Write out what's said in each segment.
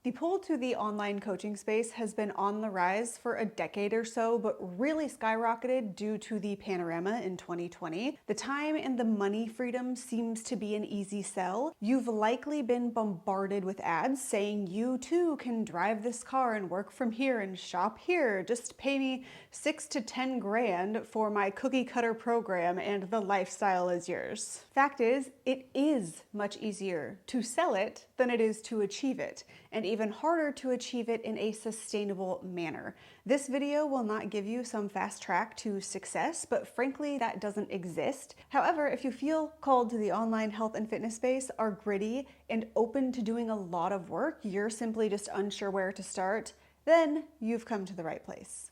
The pull to the online coaching space has been on the rise for a decade or so, but really skyrocketed due to the panorama in 2020. The time and the money freedom seems to be an easy sell. You've likely been bombarded with ads saying you too can drive this car and work from here and shop here. Just pay me 6 to 10 grand for my cookie cutter program and the lifestyle is yours. Fact is, it is much easier to sell it than it is to achieve it, and even harder to achieve it in a sustainable manner. This video will not give you some fast track to success, but frankly, that doesn't exist. However, if you feel called to the online health and fitness space, are gritty, and open to doing a lot of work, you're simply just unsure where to start, then you've come to the right place.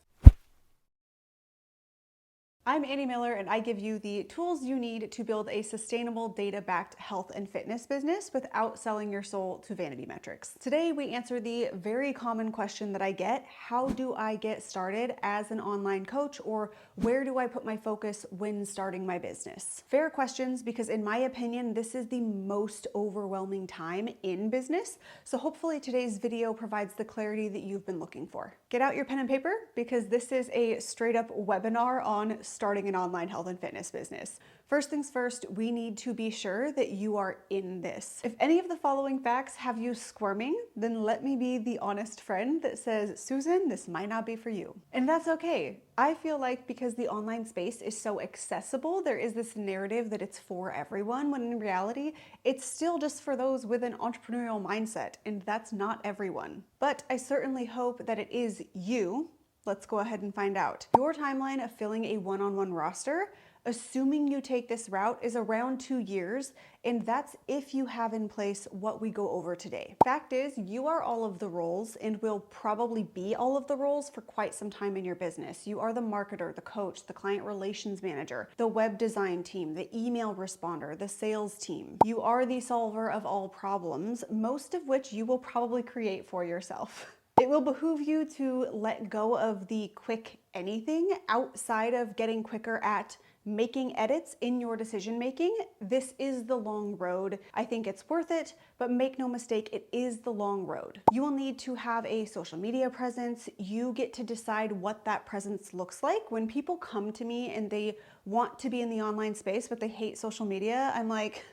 I'm Annie Miller, and I give you the tools you need to build a sustainable, data-backed health and fitness business without selling your soul to vanity metrics. Today, we answer the very common question that I get: how do I get started as an online coach, or where do I put my focus when starting my business? Fair questions, because in my opinion, this is the most overwhelming time in business. So hopefully today's video provides the clarity that you've been looking for. Get out your pen and paper, because this is a straight up webinar on starting an online health and fitness business. First things first, we need to be sure that you are in this. If any of the following facts have you squirming, then let me be the honest friend that says, Susan, this might not be for you. And that's okay. I feel like because the online space is so accessible, there is this narrative that it's for everyone, when in reality, it's still just for those with an entrepreneurial mindset, and that's not everyone. But I certainly hope that it is you. Let's go ahead and find out. Your timeline of filling a one-on-one roster, assuming you take this route, is around 2 years, and that's if you have in place what we go over today. Fact is, you are all of the roles and will probably be all of the roles for quite some time in your business. You are the marketer, the coach, the client relations manager, the web design team, the email responder, the sales team. You are the solver of all problems, most of which you will probably create for yourself. It will behoove you to let go of the quick anything outside of getting quicker at making edits in your decision making. This is the long road. I think it's worth it, but make no mistake, it is the long road. You will need to have a social media presence. You get to decide what that presence looks like. When people come to me and they want to be in the online space, but they hate social media, I'm like,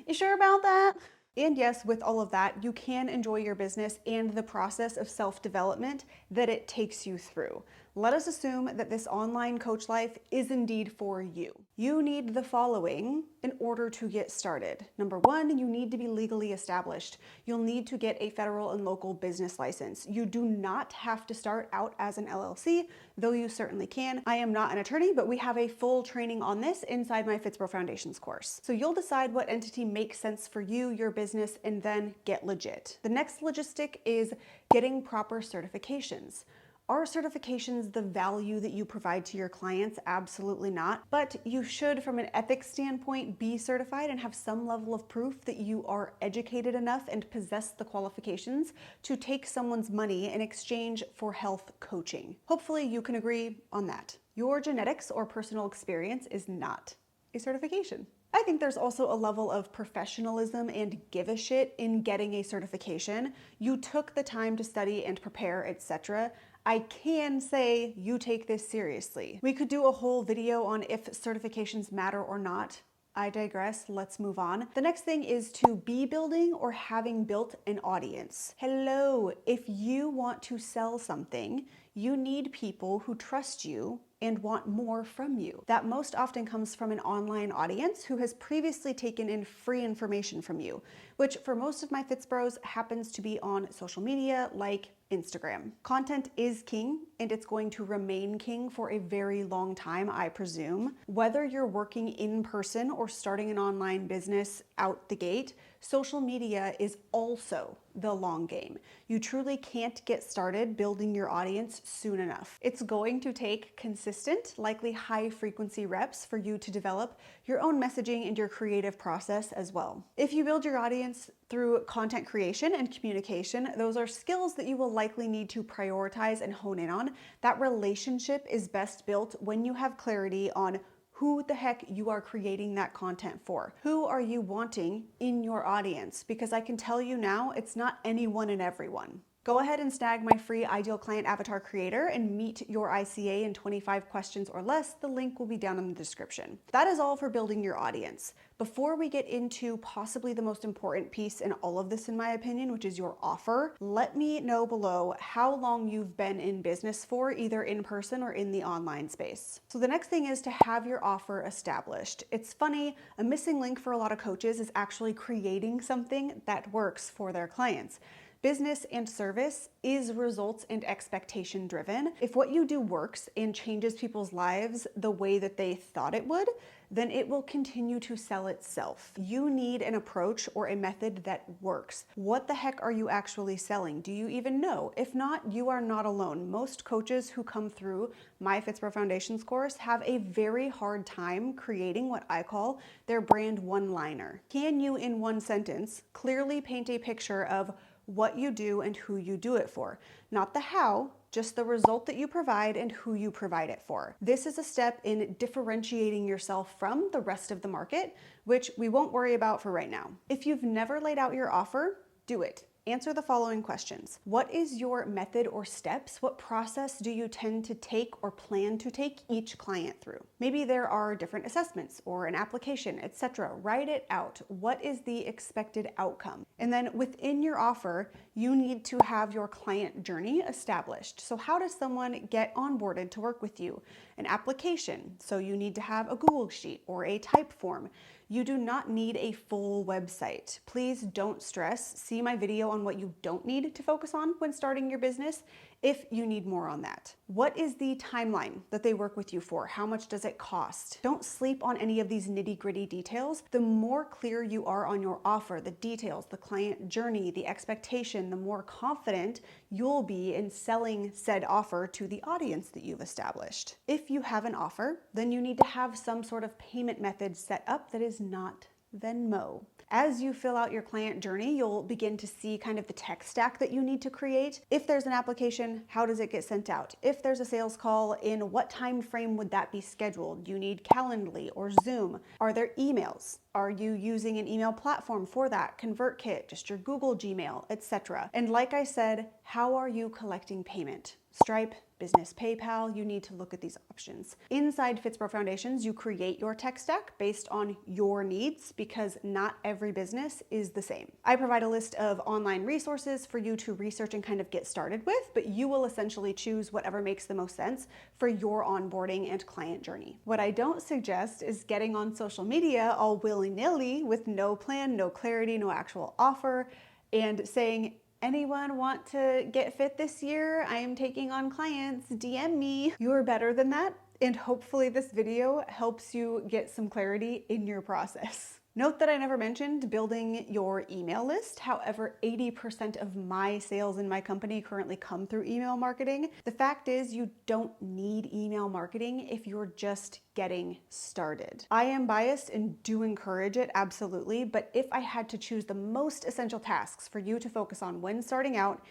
you sure about that? And yes, with all of that, you can enjoy your business and the process of self-development that it takes you through. Let us assume that this online coach life is indeed for you. You need the following in order to get started. Number one, you need to be legally established. You'll need to get a federal and local business license. You do not have to start out as an LLC, though you certainly can. I am not an attorney, but we have a full training on this inside my FitsPRO Foundations course. So you'll decide what entity makes sense for you, your business, and then get legit. The next logistic is getting proper certifications. Are certifications the value that you provide to your clients? Absolutely not. But you should, from an ethics standpoint, be certified and have some level of proof that you are educated enough and possess the qualifications to take someone's money in exchange for health coaching. Hopefully you can agree on that. Your genetics or personal experience is not a certification. I think there's also a level of professionalism and give a shit in getting a certification. You took the time to study and prepare, etc. I can say you take this seriously. We could do a whole video on if certifications matter or not. I digress, let's move on. The next thing is to be building or having built an audience. Hello, if you want to sell something, you need people who trust you and want more from you. That most often comes from an online audience who has previously taken in free information from you, which for most of my FitsPROs happens to be on social media like Instagram. Content is king, and it's going to remain king for a very long time, I presume. Whether you're working in person or starting an online business out the gate, social media is also the long game. You truly can't get started building your audience soon enough. It's going to take consistent, likely high frequency reps for you to develop your own messaging and your creative process as well. If you build your audience through content creation and communication, those are skills that you will likely need to prioritize and hone in on. That relationship is best built when you have clarity on who the heck you are creating that content for. Who are you wanting in your audience? Because I can tell you now, it's not anyone and everyone. Go ahead and snag my free Ideal Client Avatar Creator and meet your ICA in 25 questions or less. The link will be down in the description. That is all for building your audience. Before we get into possibly the most important piece in all of this, in my opinion, which is your offer, let me know below how long you've been in business for, either in person or in the online space. So the next thing is to have your offer established. It's funny, a missing link for a lot of coaches is actually creating something that works for their clients. Business and service is results and expectation driven. If what you do works and changes people's lives the way that they thought it would, then it will continue to sell itself. You need an approach or a method that works. What the heck are you actually selling? Do you even know? If not, you are not alone. Most coaches who come through my FitsPRO Foundations course have a very hard time creating what I call their brand one-liner. Can you, in one sentence, clearly paint a picture of what you do and who you do it for? Not the how, just the result that you provide and who you provide it for. This is a step in differentiating yourself from the rest of the market, which we won't worry about for right now. If you've never laid out your offer, do it. Answer the following questions. What is your method or steps? What process do you tend to take or plan to take each client through? Maybe there are different assessments or an application, etc. Write it out. What is the expected outcome? And then within your offer, you need to have your client journey established. So how does someone get onboarded to work with you? An application. So you need to have a Google Sheet or a type form. You do not need a full website. Please don't stress. See my video on what you don't need to focus on when starting your business if you need more on that. What is the timeline that they work with you for? How much does it cost? Don't sleep on any of these nitty-gritty details. The more clear you are on your offer, the details, the client journey, the expectation, the more confident you'll be in selling said offer to the audience that you've established. If you have an offer, then you need to have some sort of payment method set up that is not Venmo. As you fill out your client journey, you'll begin to see kind of the tech stack that you need to create. If there's an application, how does it get sent out? If there's a sales call, in what time frame would that be scheduled? Do you need Calendly or Zoom? Are there emails? Are you using an email platform for that? ConvertKit, just your Google Gmail, etc. And like I said, how are you collecting payment? Stripe, Business PayPal, you need to look at these options. Inside FitsPRO Foundations, you create your tech stack based on your needs because not every business is the same. I provide a list of online resources for you to research and kind of get started with, but you will essentially choose whatever makes the most sense for your onboarding and client journey. What I don't suggest is getting on social media all willy-nilly with no plan, no clarity, no actual offer, and saying, anyone want to get fit this year? I am taking on clients, DM me. You're better than that, and hopefully this video helps you get some clarity in your process. Note that I never mentioned building your email list. However, 80% of my sales in my company currently come through email marketing. The fact is, you don't need email marketing if you're just getting started. I am biased and do encourage it, absolutely, but if I had to choose the most essential tasks for you to focus on when starting out,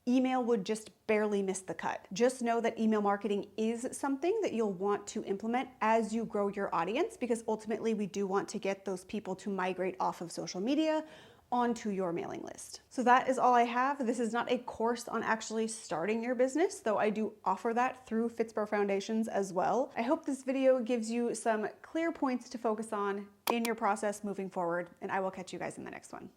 email would just barely miss the cut. Just know that email marketing is something that you'll want to implement as you grow your audience, because ultimately we do want to get those people to migrate off of social media onto your mailing list. So that is all I have. This is not a course on actually starting your business, though I do offer that through FitsPRO Foundations as well. I hope this video gives you some clear points to focus on in your process moving forward, and I will catch you guys in the next one.